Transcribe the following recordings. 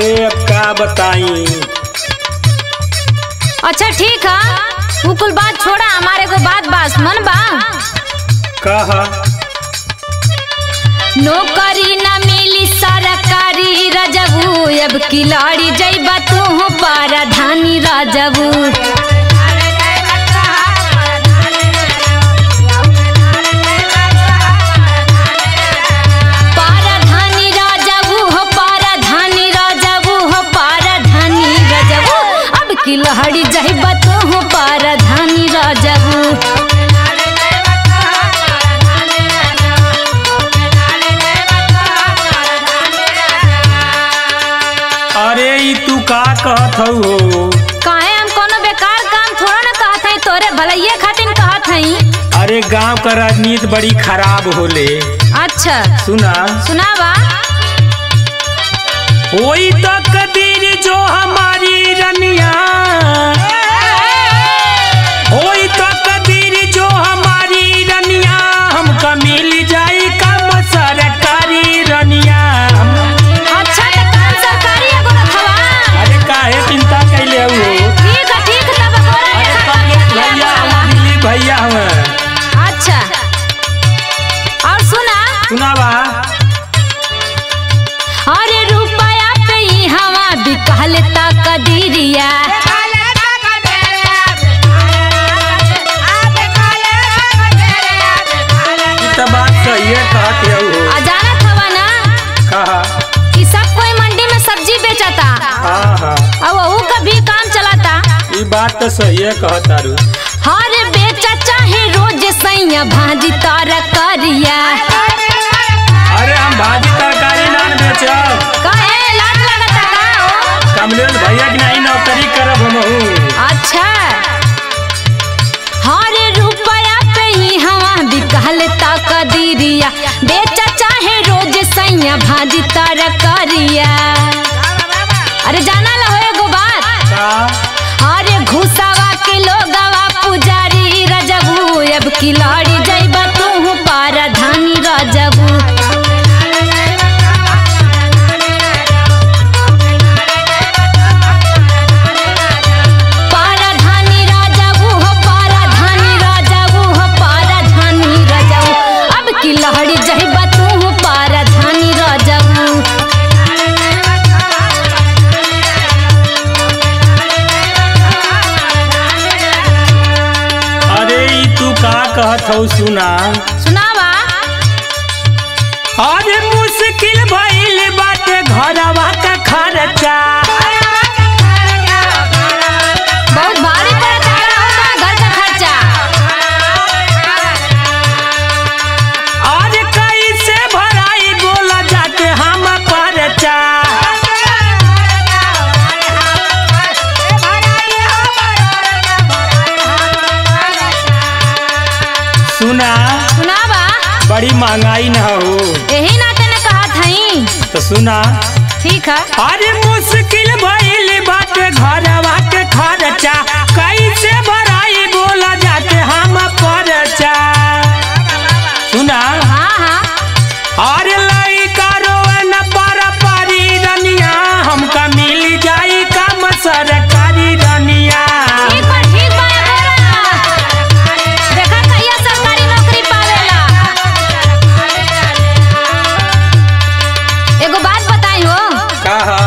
अरे अब क्या बताई। अच्छा ठीक है, वो कुल बात छोड़ा, हमारे को बात मन बा। कहा नौकरी न मिली सरकारी रजबू, अब खिलाड़ी जइबा तू पाराधानी रजबू। पाराधानी रजबू हो, पाराधानी रजबू हो, पाराधानी रजबू, अब खिलाड़ी जइबा तू पाराधानी रजबू। अरे ई तू का कहत हो? काहे हम कोनो बेकार काम थोड़ा ना कहत हई, तोरे भलैये खातिर कहत हई। अरे गांव का राजनीति बड़ी खराब होले। अच्छा सुना सुनावा। होई तो कदीर जो हमारी रनिया, होई तो कदीर जो हमारी रनिया, हमका मिल जाई काम सरकारी रनिया। अच्छा तो काम सरकारी एगो रखवा। अरे काहे चिंता कैले हो? ठीक है तब गोरा भैया हम दिलीप भैया हमें। अच्छा और सुनावा। अरे रुपया पे ही हवा बिकल ता कदीरिया। तो बात सही है, कहते हो। जानत हवा ना कहा कि सब कोई मंडी में सब्जी बेचता। हाँ हाँ, अब वहू का भी काम चलाता। ये बात तो सही है, कहतारू। हर बेचा चाहे रोज सैया भाजी तरकारिया। अरे हम भाजी तरकारी नान बेचब। काहे लाज लगता का हो? कमलेश भैया की नहीं नौकरी करब हमहू। अच्छा हर रुपया पे ही हवा बिकल ता कदीरिया, बेचा चाहे रोज सैया भाजी तरकारिया। अरे जाना ला हो एगो बात। अरे घुसावा के लोगवा पुजारी रजबू, अब खिलाड़ी जइबा तू पाराधानी रजबू। पाराधानी रजबू हो, पाराधानी रजबू हो, पाराधानी रजबू, अब खिलाड़ी जइबा तू पाराधानी रजबू। अरे ई तू का कहत हो? सुनावा। अरे मुश्किल भइल बाटे घरवा का खर्चा। बहुत भारी पड़ता है घर का खर्चा। आज कैसे भराई बोला जाके हम परचा। सुनावा। बड़ी महंगाई न हो। यही नाते न कहत हई। तो सुना। ठीक है। अरे मुश्किल भइल बाटे घरवा के खर्चा, कैसे भराई बोला जाके हम परचा। सुना। हाँ हाँ। अरे लइका रोए न पारी रनिया, हमका मिल जाई काम सरकारी रनिया। ठीक बा बोला। देखा कहिया सरकारी नौकरी पावेला। एगो बात बताई हो। कहा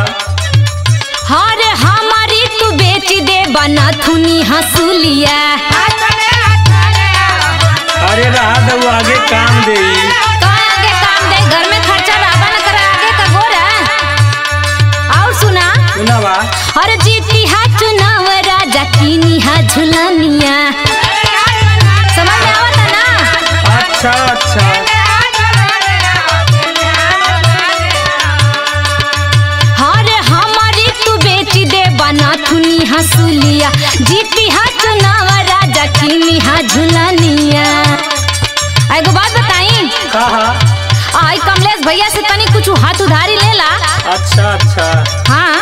अरे हमारी तू बेच दे बना थुनी हंसुलिया। अरे रहा दो आगे काम दे। आगे काम दे, घर में खर्चा रहबा न करे, आगे का गोरा। और सुनावा। अरे जीती हा चुनाव राजा कीनी हा झुलनिया। समझ में आवता ना? अच्छा अच्छा। अरे हमारी तू बेच दे बना थुनी हंसुलिया, जीती हा चुनाव राजा कीनी हा झुलनिया। एगो बात बताई। कहा आई कमलेश भैया से तनी कुछ हाथ उधारी लेला। अच्छा अच्छा। हाँ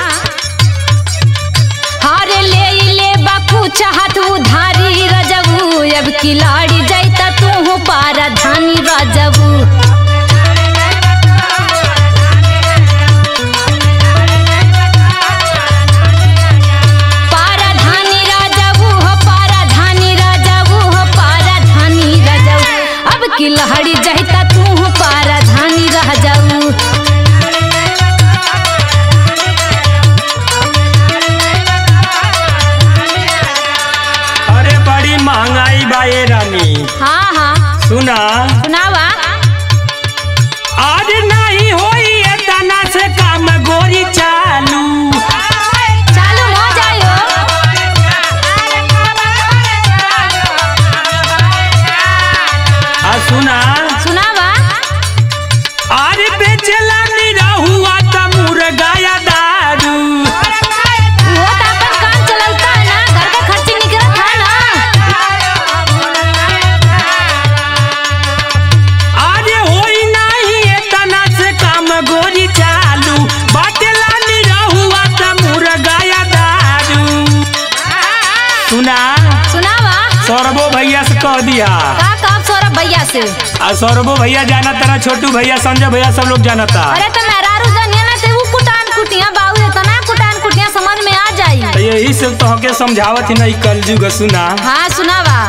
हारे ले बा कुछ हाथ उधारी रजबू, अब खिलाड़ी जैता तू पाराधानी रजबू। बाए रानी। हाँ हाँ सुना सुनावा। आज नहीं होई तना से काम गोरी चालू। चालू हो जायो। सुना सुनावा। आज बेचला निरहुआ त मुर्गा या दारू। वो तो अपन काम चलता है ना, घर का खर्च निकलत है ना। आज होई नहीं तना से काम गोरी चालू। बाटेला निरहुआ त मुर्गा या दारू। सुना सुनावा। सौरभो भैया से कह दिया। का काम सौरभ भैया से? आ सौरभो भैया जाना तारा, छोटू भैया, संजय भैया सब लोग जाना था। अरे तो मेहरारू जानिए ना, ते वो कुटान कुटिया बाबू इतना कुटान कुटिया समझ में आ जाई। तो यही सब तो हके समझावत ही नहीं कलजुग। सुना हाँ सुनावा।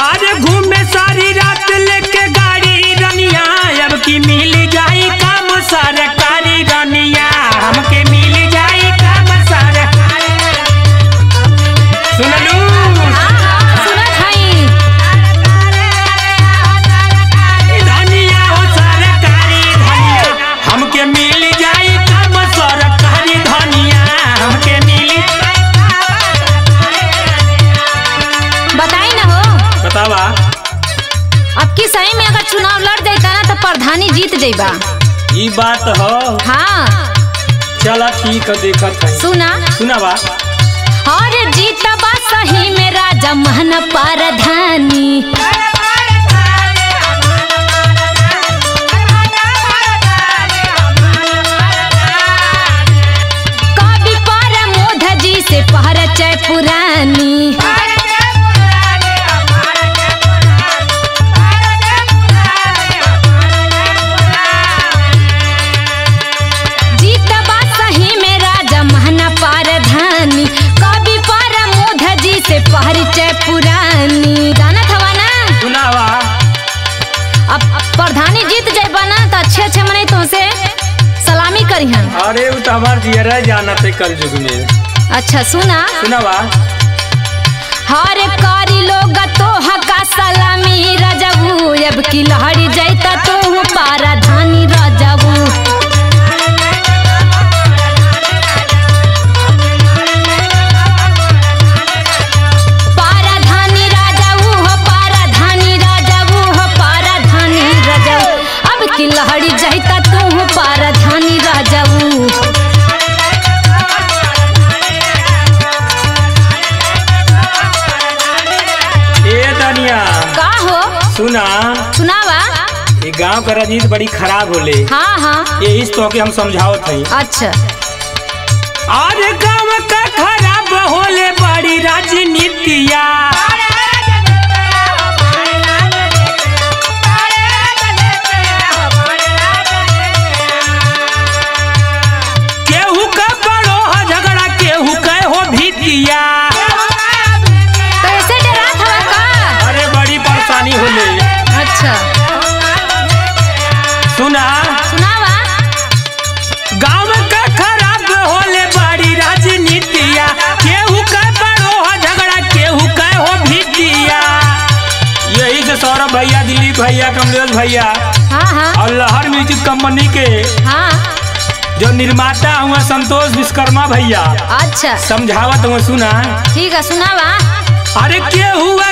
आज घूमे सारी रात लेके गाड़ी रनिया। अब की मिल जाई काम सरकारी रनिया। हमके मिल जाई काम सरकारी। सुनलू हाँ हाँ सुनत हई। धनिया हो सरकारी धनिया। हमके मिल जाई काम सरकारी धनिया। हमके मिली। बताई ना हो। बतावा। अब की सही में अगर चुनाव लड़ जाता ना तो प्रधानी जीत जाइबा। ये बात हो। हाँ चला ठीक है, देखत है। सुना सुनावा। और जीतबा सही में राजा महन प्रधानी। कवि प्रमोद जी से परिचय पुरानी। जीतबा सही में राजा महना प्रधानी। कवि प्रमोद जी से परिचय पुरानी। जानत हवा ना? सुनावा। अब प्रधानी जीत जाइबा ना तो अच्छे अच्छे मने तुमसे सलामी करिहन। अरे वो तो हमार जियरा जाना थे कल युग में। अच्छा सुना। सुनावा। हर कारी लोग तो हका सलामी रजबू। अब की लहरी जाइता तो प्रधानी रजबू। प्रधानी रजबू हो, प्रधानी रजबू हो, प्रधानी रजबू। अब की लहरी जाइता तो प्रधानी रजबू। ए दनिया का हो? सुना। सुनावा। ये गांव का राजनीति बड़ी खराब होले। हाँ हाँ यही तो के हम समझावत हई। अच्छा। आज गांव का खराब होले बड़ी राजनीतिया। केहू का बड़ो झगड़ा, केहू के हो भीतिया। तो ऐसे डरात हवा का? अरे बड़ी परेशानी होले। अच्छा सुना। सुनावा। गांव का खराब होले बड़ी राजनीतिया। केहू का बड़ो झगड़ा, केहू के हो भीतिया। यही से सौरभ भैया, दिलीप भैया, कमलेश भैया हाँ हाँ और लहर म्यूजिक कंपनी के हाँ। जो निर्माता हुआ संतोष विश्वकर्मा भैया अच्छा समझावत हुआ। सुना। ठीक है सुनावा। अरे केहू का